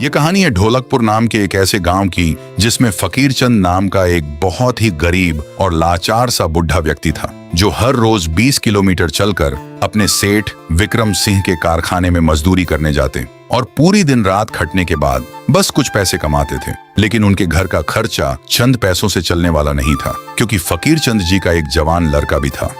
ये कहानी है ढोलकपुर नाम के एक ऐसे गांव की जिसमें फकीर चंद नाम का एक बहुत ही गरीब और लाचार सा बुढ़ा व्यक्ति था जो हर रोज 20 किलोमीटर चलकर अपने सेठ विक्रम सिंह के कारखाने में मजदूरी करने जाते और पूरी दिन रात खटने के बाद बस कुछ पैसे कमाते थे। लेकिन उनके घर का खर्चा चंद पैसों से चलने वाला नहीं था, क्योंकि फकीर चंद जी का एक जवान लड़का भी था,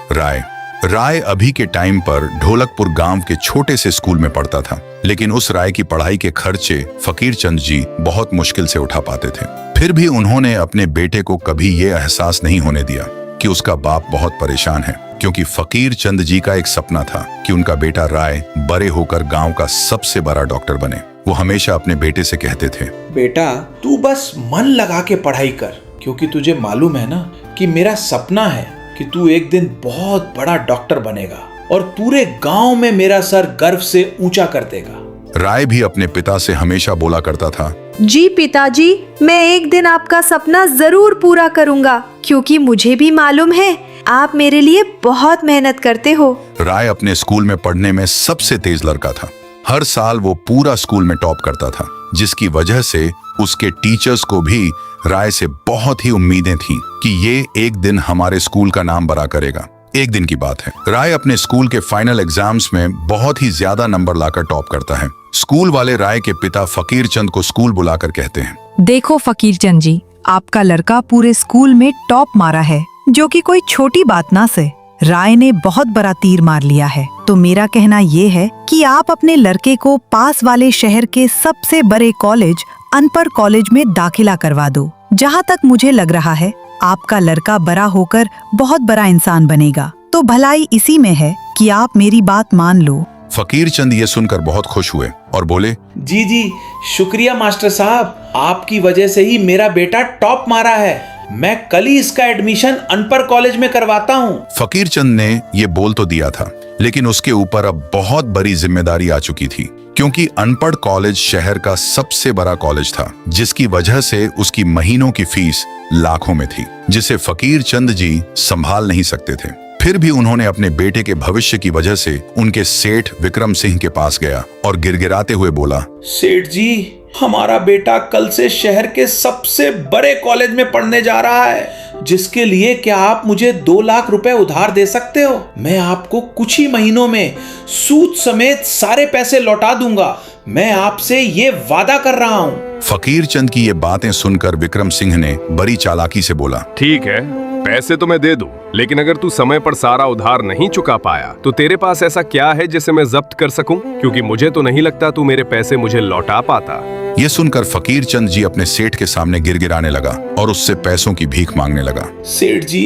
राय अभी के टाइम पर ढोलकपुर गांव के छोटे से स्कूल में पढ़ता था। लेकिन उस राय की पढ़ाई के खर्चे फकीर चंद जी बहुत मुश्किल से उठा पाते थे। फिर भी उन्होंने अपने बेटे को कभी ये एहसास नहीं होने दिया कि उसका बाप बहुत परेशान है, क्योंकि फकीर चंद जी का एक सपना था कि उनका बेटा राय बड़े होकर गांव का सबसे बड़ा डॉक्टर बने। वो हमेशा अपने बेटे से कहते थे, बेटा तू बस मन लगा के पढ़ाई कर, क्योंकि तुझे मालूम है ना कि मेरा सपना है कि तू एक दिन बहुत बड़ा डॉक्टर बनेगा और पूरे गांव में मेरा सर गर्व से ऊंचा कर देगा। राय भी अपने पिता से हमेशा बोला करता था, जी पिताजी, मैं एक दिन आपका सपना जरूर पूरा करूंगा, क्योंकि मुझे भी मालूम है आप मेरे लिए बहुत मेहनत करते हो। राय अपने स्कूल में पढ़ने में सबसे तेज लड़का था। हर साल वो पूरा स्कूल में टॉप करता था, जिसकी वजह से उसके टीचर्स को भी राय से बहुत ही उम्मीदें थीं कि ये एक दिन हमारे स्कूल का नाम बड़ा करेगा। एक दिन की बात है, राय अपने स्कूल के फाइनल एग्जाम्स में बहुत ही ज्यादा नंबर लाकर टॉप करता है। स्कूल वाले राय के पिता फकीर चंद को स्कूल बुलाकर कहते हैं, देखो फकीर चंद जी, आपका लड़का पूरे स्कूल में टॉप मारा है, जो कि कोई छोटी बात ना से। राय ने बहुत बड़ा तीर मार लिया है, तो मेरा कहना ये है कि आप अपने लड़के को पास वाले शहर के सबसे बड़े कॉलेज अनपढ़ कॉलेज में दाखिला करवा दो। जहाँ तक मुझे लग रहा है आपका लड़का बड़ा होकर बहुत बड़ा इंसान बनेगा, तो भलाई इसी में है कि आप मेरी बात मान लो। फकीर चंद ये सुनकर बहुत खुश हुए और बोले, जी शुक्रिया मास्टर साहब, आपकी वजह से ही मेरा बेटा टॉप मारा है। मैं कल ही इसका एडमिशन अनपढ़ कॉलेज में करवाता हूँ। फकीर चंद ने ये बोल तो दिया था, लेकिन उसके ऊपर अब बहुत बड़ी जिम्मेदारी आ चुकी थी, क्योंकि अनपढ़ कॉलेज शहर का सबसे बड़ा कॉलेज था, जिसकी वजह से उसकी महीनों की फीस लाखों में थी, जिसे फकीर चंद जी संभाल नहीं सकते थे। फिर भी उन्होंने अपने बेटे के भविष्य की वजह से उनके सेठ विक्रम सिंह के पास गया और गिड़गिड़ाते हुए बोला, सेठ जी, हमारा बेटा कल से शहर के सबसे बड़े कॉलेज में पढ़ने जा रहा है, जिसके लिए क्या आप मुझे 2 लाख रुपए उधार दे सकते हो? मैं आपको कुछ ही महीनों में सूद समेत सारे पैसे लौटा दूंगा। मैं आपसे ये वादा कर रहा हूँ। फकीर चंद की ये बातें सुनकर विक्रम सिंह ने बड़ी चालाकी से बोला, ठीक है, पैसे तो मैं दे दूं, लेकिन अगर तू समय पर सारा उधार नहीं चुका पाया तो तेरे पास ऐसा क्या है जिसे मैं जब्त कर सकूं? क्योंकि मुझे तो नहीं लगता तू मेरे पैसे मुझे लौटा पाता। ये सुनकर फकीर चंद जी अपने सेठ के सामने गिड़गिड़ाने लगा और उससे पैसों की भीख मांगने लगा। सेठ जी,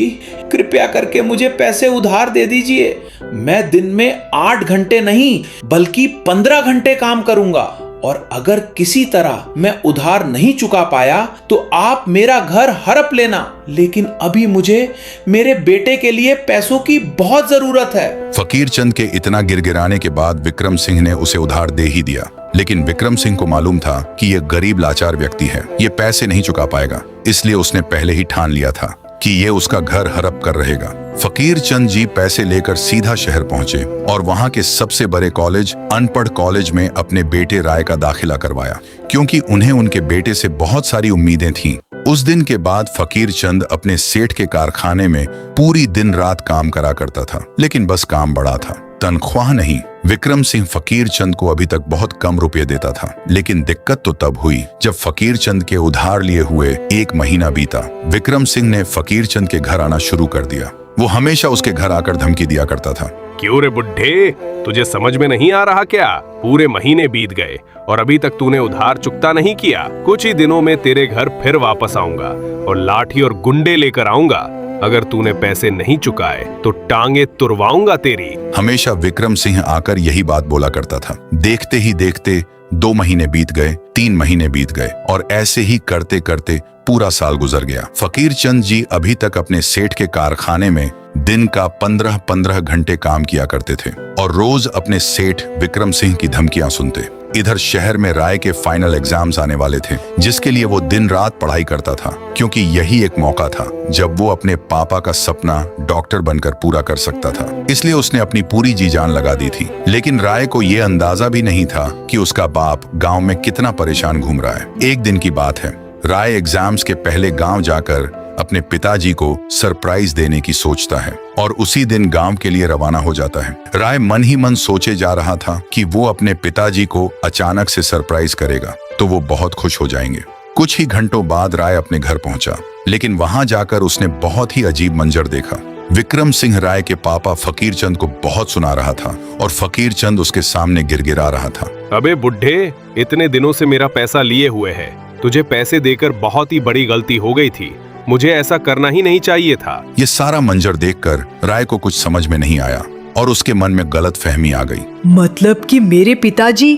कृपया करके मुझे पैसे उधार दे दीजिए। मैं दिन में 8 घंटे नहीं बल्कि 15 घंटे काम करूंगा, और अगर किसी तरह मैं उधार नहीं चुका पाया तो आप मेरा घर हड़प लेना। लेकिन अभी मुझे मेरे बेटे के लिए पैसों की बहुत जरूरत है। फकीर चंद के इतना गिड़गिड़ाने के बाद विक्रम सिंह ने उसे उधार दे ही दिया, लेकिन विक्रम सिंह को मालूम था कि यह गरीब लाचार व्यक्ति है, ये पैसे नहीं चुका पाएगा, इसलिए उसने पहले ही ठान लिया था कि ये उसका घर हड़प कर रहेगा। फकीर चंद जी पैसे लेकर सीधा शहर पहुंचे और वहां के सबसे बड़े कॉलेज अनपढ़ कॉलेज में अपने बेटे राय का दाखिला करवाया, क्योंकि उन्हें उनके बेटे से बहुत सारी उम्मीदें थीं। उस दिन के बाद फकीर चंद अपने सेठ के कारखाने में पूरी दिन रात काम करा करता था, लेकिन बस काम बड़ा था, तनख्वाह नहीं। विक्रम सिंह फकीर चंद को अभी तक बहुत कम रुपए देता था, लेकिन दिक्कत तो तब हुई जब फकीर चंद के उधार लिए हुए 1 महीना बीता। विक्रम सिंह ने फकीर चंद के घर आना शुरू कर दिया। वो हमेशा उसके घर आकर धमकी दिया करता था, क्यों रे बुड्ढे, तुझे समझ में नहीं आ रहा क्या? पूरे महीने बीत गए और अभी तक तूने उधार चुकता नहीं किया। कुछ ही दिनों में तेरे घर फिर वापस आऊंगा और लाठी और गुंडे लेकर आऊंगा। अगर तूने पैसे नहीं चुकाए तो टांगे तुरवाऊंगा तेरी। हमेशा विक्रम सिंह आकर यही बात बोला करता था। देखते ही देखते 2 महीने बीत गए, 3 महीने बीत गए, और ऐसे ही करते करते पूरा साल गुजर गया। फकीर चंद जी अभी तक अपने सेठ के कारखाने में दिन का 15-15 घंटे काम किया करते थे और रोज अपने सेठ विक्रम सिंह की धमकियां सुनते। इधर शहर में राय के फाइनल एग्जाम्स आने वाले थे, जिसके लिए वो दिन रात पढ़ाई करता था, क्योंकि यही एक मौका था जब वो अपने पापा का सपना डॉक्टर बनकर पूरा कर सकता था। इसलिए उसने अपनी पूरी जी जान लगा दी थी। लेकिन राय को ये अंदाजा भी नहीं था कि उसका बाप गांव में कितना परेशान घूम रहा है। एक दिन की बात है, राय एग्जाम्स के पहले गांव जाकर अपने पिताजी को सरप्राइज देने की सोचता है और उसी दिन गांव के लिए रवाना हो जाता है। राय मन ही मन सोचे जा रहा था कि वो अपने पिताजी को अचानक से सरप्राइज करेगा तो वो बहुत खुश हो जाएंगे। कुछ ही घंटों बाद राय अपने घर पहुंचा, लेकिन वहां जाकर उसने बहुत ही अजीब मंजर देखा। विक्रम सिंह राय के पापा फकीर चंद को बहुत सुना रहा था और फकीर चंद उसके सामने गिड़गिड़ा रहा था। अबे बुढ़े, इतने दिनों से मेरा पैसा लिए हुए है, तुझे पैसे देकर बहुत ही बड़ी गलती हो गई थी, मुझे ऐसा करना ही नहीं चाहिए था। ये सारा मंजर देखकर राय को कुछ समझ में नहीं आया और उसके मन में गलत फहमी आ गई। मतलब कि मेरे पिताजी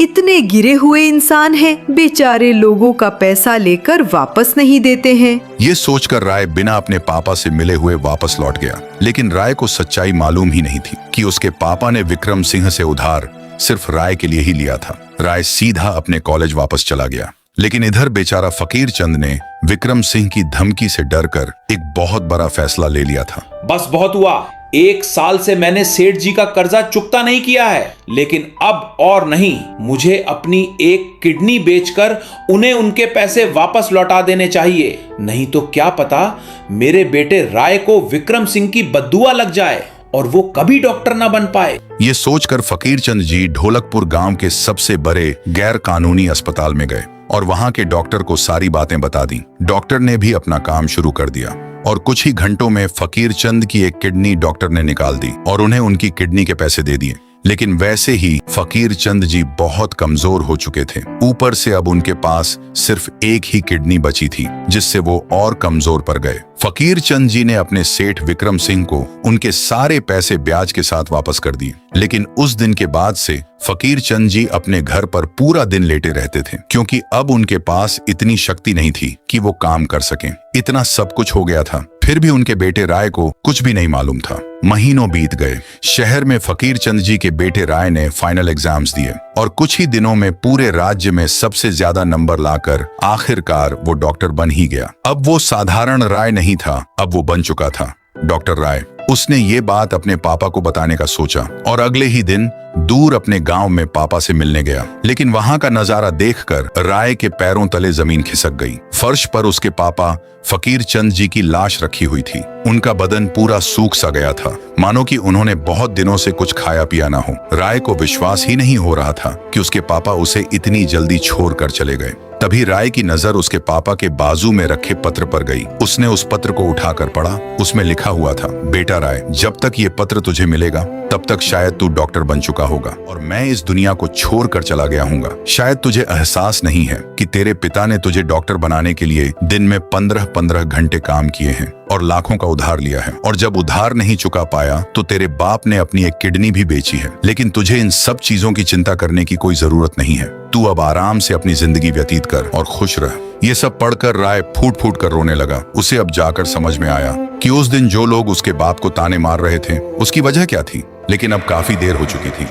इतने गिरे हुए इंसान हैं, बेचारे लोगों का पैसा लेकर वापस नहीं देते हैं। ये सोचकर राय बिना अपने पापा से मिले हुए वापस लौट गया। लेकिन राय को सच्चाई मालूम ही नहीं थी कि उसके पापा ने विक्रम सिंह से उधार सिर्फ राय के लिए ही लिया था। राय सीधा अपने कॉलेज वापस चला गया। लेकिन इधर बेचारा फकीर चंद ने विक्रम सिंह की धमकी से डरकर एक बहुत बड़ा फैसला ले लिया था। बस बहुत हुआ, 1 साल से मैंने सेठ जी का कर्जा चुकता नहीं किया है, लेकिन अब और नहीं। मुझे अपनी एक किडनी बेचकर उन्हें उनके पैसे वापस लौटा देने चाहिए, नहीं तो क्या पता मेरे बेटे राय को विक्रम सिंह की बद्दुआ लग जाए और वो कभी डॉक्टर ना बन पाए। ये सोचकर फकीर चंद जी ढोलकपुर गांव के सबसे बड़े गैर कानूनी अस्पताल में गए और वहां के डॉक्टर को सारी बातें बता दी। डॉक्टर ने भी अपना काम शुरू कर दिया और कुछ ही घंटों में फकीर चंद की एक किडनी डॉक्टर ने निकाल दी और उन्हें उनकी किडनी के पैसे दे दिए। लेकिन वैसे ही फकीर चंद जी बहुत कमजोर हो चुके थे। ऊपर से अब उनके पास सिर्फ एक ही किडनी बची थी, जिससे वो और कमजोर पड़ गए। फकीर चंद जी ने अपने सेठ विक्रम सिंह को उनके सारे पैसे ब्याज के साथ वापस कर दिए। लेकिन उस दिन के बाद से फकीर चंद जी अपने घर पर पूरा दिन लेटे रहते थे, क्योंकि अब उनके पास इतनी शक्ति नहीं थी कि वो काम कर सकें। इतना सब कुछ हो गया था, फिर भी उनके बेटे राय को कुछ भी नहीं मालूम था। महीनों बीत गए। शहर में फकीर चंद जी के बेटे राय ने फाइनल एग्जाम्स दिए और कुछ ही दिनों में पूरे राज्य में सबसे ज्यादा नंबर लाकर आखिरकार वो डॉक्टर बन ही गया। अब वो साधारण राय नहीं था, अब वो बन चुका था डॉक्टर राय। उसने ये बात अपने पापा को बताने का सोचा और अगले ही दिन दूर अपने गांव में पापा से मिलने गया। लेकिन वहां का नजारा देखकर राय के पैरों तले जमीन खिसक गई। फर्श पर उसके पापा फकीर चंद जी की लाश रखी हुई थी। उनका बदन पूरा सूख सा गया था, मानो कि उन्होंने बहुत दिनों से कुछ खाया पिया ना हो। राय को विश्वास ही नहीं हो रहा था कि उसके पापा उसे इतनी जल्दी छोड़कर चले गए। तभी राय की नजर उसके पापा के बाजू में रखे पत्र पर गई। उसने उस पत्र को उठाकर पढ़ा। उसमें लिखा हुआ था, बेटा राय, जब तक ये पत्र तुझे मिलेगा तब तक शायद तू डॉक्टर बन चुका होगा और मैं इस दुनिया को छोड़कर चला गया हूँगा। शायद तुझे एहसास नहीं है कि तेरे पिता ने तुझे डॉक्टर बनाने के लिए दिन में 15-15 घंटे काम किए हैं और लाखों का उधार लिया है, और जब उधार नहीं चुका पाया तो तेरे बाप ने अपनी एक किडनी भी बेची है। लेकिन तुझे इन सब चीजों की चिंता करने की कोई जरूरत नहीं है। तू अब आराम से अपनी जिंदगी व्यतीत कर और खुश रह। ये सब पढ़कर राय फूट फूट कर रोने लगा। उसे अब जाकर समझ में आया कि उस दिन जो लोग उसके बाप को ताने मार रहे थे उसकी वजह क्या थी। लेकिन अब काफी देर हो चुकी थी।